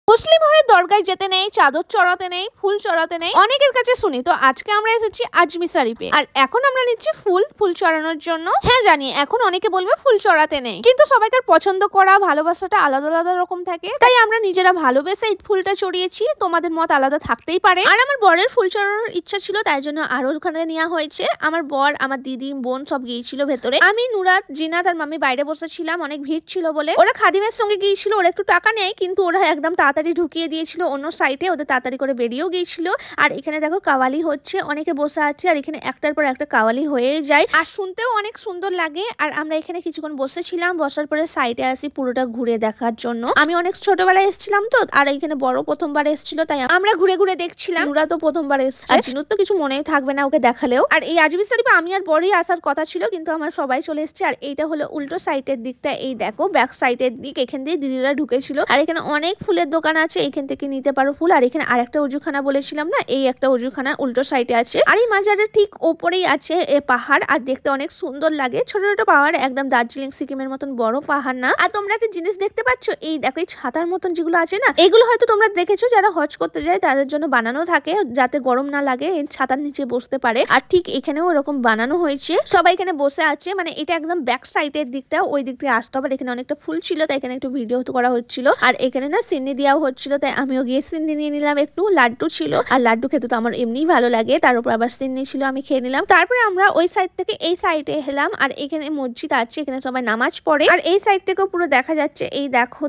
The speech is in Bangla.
মুসলিম হয়ে দরগায় যেতে নেই, চাদর চড়াতে নেই, ফুল চড়াতে নেই, অনেকের কাছে শুনি। তো আজকে আমরা এসেছি আজমির শরীফে, আর এখন আমরা নিচ্ছি ফুল চড়ানোর জন্য। হ্যাঁ জানি এখন অনেকে বলবে ফুল চড়াতে নেই, কিন্তু সবাইকার পছন্দ করা ভালোবাসাটা আলাদা আলাদা রকম থাকে, তাই আমরা নিজেরা ভালোবেসে এই ফুলটা চড়িয়েছি। তোমাদের মত আলাদা থাকতেই পারে। আর আমার বরের ফুল চড়ানোর ইচ্ছা ছিল, তাই জন্য আরো ওখানে নেওয়া হয়েছে। আমার বর, আমার দিদি, বোন সব গিয়েছিল ভেতরে। আমি, নুরাত, জিনাত আর মামি বাইরে বসেছিলাম, অনেক ভিড় ছিল বলে। ওরা খাদিমের সঙ্গে গিয়েছিল, ওরা একটু টাকা নেয়, কিন্তু ওরা একদম তাড়াতাড়ি ঢুকিয়ে দিয়েছিল অন্য সাইডে, ওদের তাড়াতাড়ি করে বেরিয়েও গিয়েছিল। আর এখানে দেখো কাওয়ালি হচ্ছে, অনেকে বসে আছে, আর এখানে একটার পর একটা কাওয়ালি হয়ে যায়, আর শুনতেও অনেক সুন্দর লাগে। আর আমরা এখানে কিছুক্ষণ বসেছিলাম, বসার পরে সাইডে আসি পুরোটা ঘুরে দেখার জন্য। আমি অনেক ছোটবেলায় এসেছিলাম তো, আর এখানে বড় প্রথমবার এসেছিল, তাই আমরা ঘুরে ঘুরে দেখছিলাম। ওরা তো প্রথমবার এসেছে, আর জিনুর তো কিছু মনেই থাকবে না ওকে দেখালেও। আর এই আজমির শরীফে আমি আর বড়ই আসার কথা ছিল, কিন্তু আমার সবাই চলে এসেছে। আর এইটা হলো উল্টো সাইডের দিকটা, এই দেখো ব্যাক সাইডের দিক, এখান দিয়ে দিদিরা ঢুকেছিল। আর এখানে অনেক ফুলের দোকান আছে, এখান থেকে নিতে পারো ফুল। আর এখানে আরেকটা অজুখানা বলেছিলাম না, এই একটা অজুখানা উল্টো সাইডে আছে। আর এই মাজারের ঠিক ওপরেই আছে পাহাড়, আর দেখতে অনেক সুন্দর লাগে। ছোট ছোট পাহাড়, একদম দার্জিলিং সিকিমের মতন বড় পাহাড় না। আর তোমরা একটা জিনিস দেখতে পাচ্ছ, এই দেখো এই ছাতার মতন যেগুলো আছে না, এগুলো হয়তো তোমরা দেখেছো যারা হজ করতে যায় তাদের জন্য বানানো থাকে, যাতে গরম না লাগে, এই ছাতার নিচে বসতে পারে। আর ঠিক এখানেও এরকম বানানো হয়েছে, সবাই এখানে বসে আছে। মানে এটা একদম ব্যাক সাইডের দিকটা, ওই দিক থেকে আসতে হবে। এখানে অনেকটা ফুল ছিল, তাই এখানে একটু ভিডিও করা হচ্ছিল। আর এখানে না সিন্নি দেওয়াও হচ্ছিল, তাই আমিও গিয়ে সিন্নি নিয়ে নিলাম একটু। লাড্ডু ছিল, আর লাড্ডু খেতে তো আমার এমনিই ভালো লাগে, তার উপর আবার সিন্নি ছিল, আমি খেয়ে নিলাম। তারপরে আমরা ওই সাইড থেকে এই সাইডে এলাম, আর এখানে মসজিদ আছে, এখানে সবাই নামাজ পড়ে। আর এই সাইড থেকেও পুরো দেখা যাচ্ছে, এই দেখো।